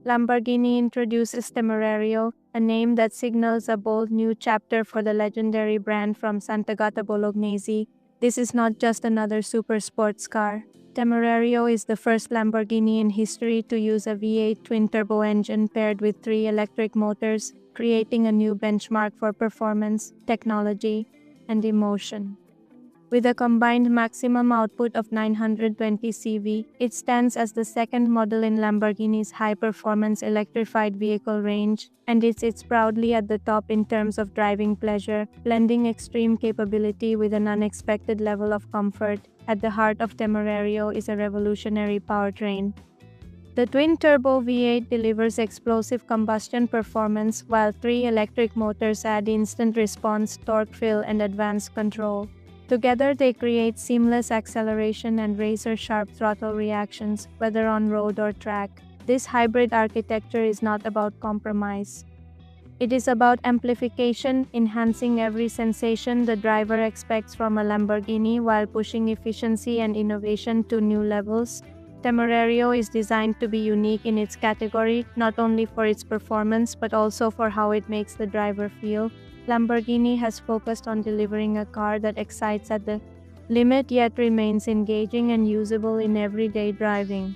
Lamborghini introduces Temerario, a name that signals a bold new chapter for the legendary brand from Sant'Agata Bolognese. This is not just another super sports car. Temerario is the first Lamborghini in history to use a V8 twin-turbo engine paired with 3 electric motors, creating a new benchmark for performance, technology, and emotion. With a combined maximum output of 920 CV, it stands as the second model in Lamborghini's high-performance electrified vehicle range, and it sits proudly at the top in terms of driving pleasure, blending extreme capability with an unexpected level of comfort. At the heart of Temerario is a revolutionary powertrain. The twin-turbo V8 delivers explosive combustion performance, while 3 electric motors add instant response, torque fill, and advanced control. Together they create seamless acceleration and razor-sharp throttle reactions, whether on road or track. This hybrid architecture is not about compromise. It is about amplification, enhancing every sensation the driver expects from a Lamborghini while pushing efficiency and innovation to new levels. Temerario is designed to be unique in its category, not only for its performance but also for how it makes the driver feel. Lamborghini has focused on delivering a car that excites at the limit yet remains engaging and usable in everyday driving.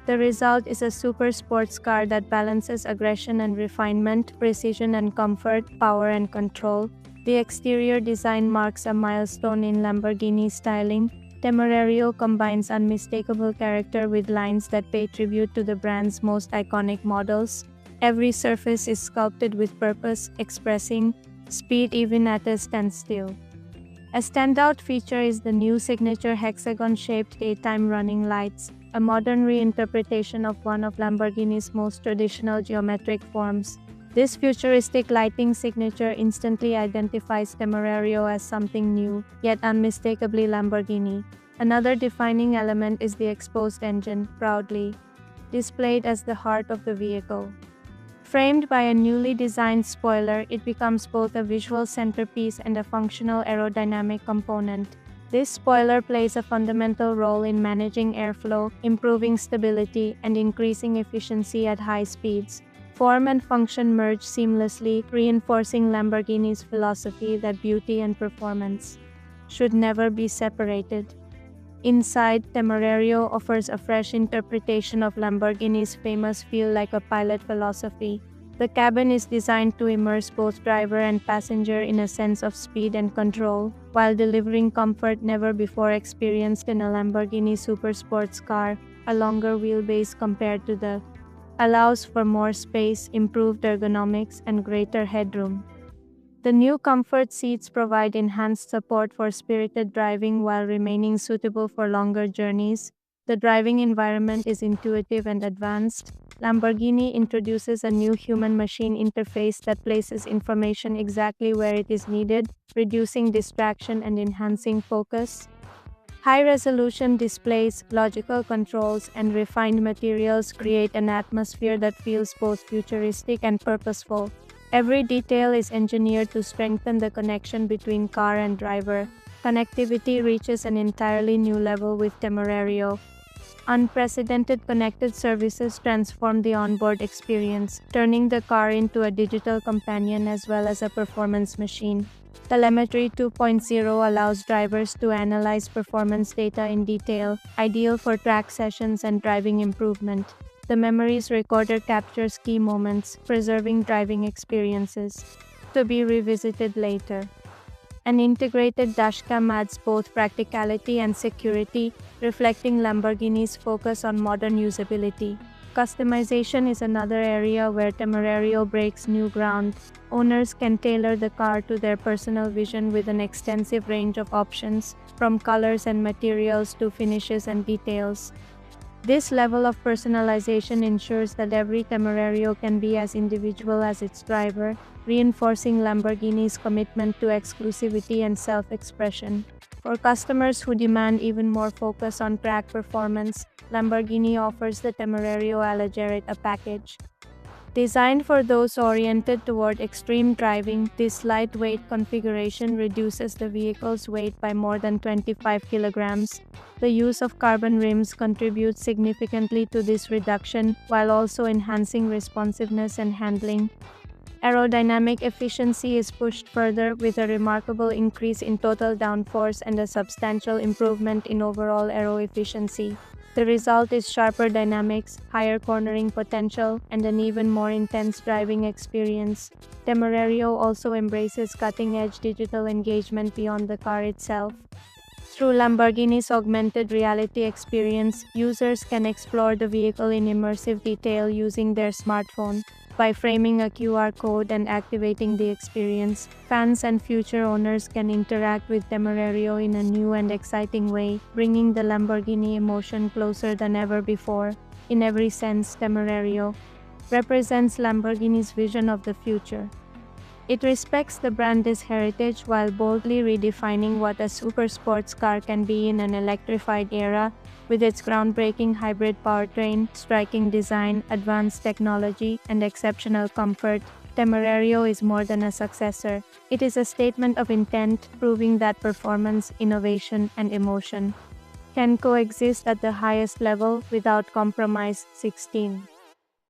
The result is a super sports car that balances aggression and refinement, precision and comfort, power and control. The exterior design marks a milestone in Lamborghini styling. Temerario combines unmistakable character with lines that pay tribute to the brand's most iconic models. Every surface is sculpted with purpose, expressing speed even at a standstill. A standout feature is the new signature hexagon-shaped daytime running lights, a modern reinterpretation of one of Lamborghini's most traditional geometric forms. This futuristic lighting signature instantly identifies Temerario as something new, yet unmistakably Lamborghini. Another defining element is the exposed engine, proudly displayed as the heart of the vehicle. Framed by a newly designed spoiler, it becomes both a visual centerpiece and a functional aerodynamic component. This spoiler plays a fundamental role in managing airflow, improving stability, and increasing efficiency at high speeds. Form and function merge seamlessly, reinforcing Lamborghini's philosophy that beauty and performance should never be separated. Inside, Temerario offers a fresh interpretation of Lamborghini's famous "feel like a pilot" philosophy. The cabin is designed to immerse both driver and passenger in a sense of speed and control, while delivering comfort never before experienced in a Lamborghini super sports car. A longer wheelbase compared to the allows for more space, improved ergonomics, and greater headroom. The new comfort seats provide enhanced support for spirited driving while remaining suitable for longer journeys. The driving environment is intuitive and advanced. Lamborghini introduces a new human-machine interface that places information exactly where it is needed, reducing distraction and enhancing focus. High-resolution displays, logical controls, and refined materials create an atmosphere that feels both futuristic and purposeful. Every detail is engineered to strengthen the connection between car and driver. Connectivity reaches an entirely new level with Temerario. Unprecedented connected services transform the onboard experience, turning the car into a digital companion as well as a performance machine. Telemetry 2.0 allows drivers to analyze performance data in detail, ideal for track sessions and driving improvement. The Memories Recorder captures key moments, preserving driving experiences to be revisited later. An integrated dashcam adds both practicality and security, reflecting Lamborghini's focus on modern usability. Customization is another area where Temerario breaks new ground. Owners can tailor the car to their personal vision with an extensive range of options, from colors and materials to finishes and details. This level of personalization ensures that every Temerario can be as individual as its driver, reinforcing Lamborghini's commitment to exclusivity and self-expression. For customers who demand even more focus on track performance, Lamborghini offers the Temerario Allegeret, a package Designed for those oriented toward extreme driving, this lightweight configuration reduces the vehicle's weight by more than 25 kilograms. The use of carbon rims contributes significantly to this reduction, while also enhancing responsiveness and handling. Aerodynamic efficiency is pushed further with a remarkable increase in total downforce and a substantial improvement in overall aero efficiency. The result is sharper dynamics, higher cornering potential, and an even more intense driving experience. Temerario also embraces cutting-edge digital engagement beyond the car itself. Through Lamborghini's augmented reality experience, users can explore the vehicle in immersive detail using their smartphone. By framing a QR code and activating the experience, fans and future owners can interact with Temerario in a new and exciting way, bringing the Lamborghini emotion closer than ever before. In every sense, Temerario represents Lamborghini's vision of the future. It respects the brand's heritage while boldly redefining what a super sports car can be in an electrified era. With its groundbreaking hybrid powertrain, striking design, advanced technology, and exceptional comfort, Temerario is more than a successor. It is a statement of intent, proving that performance, innovation, and emotion can coexist at the highest level without compromise. 16.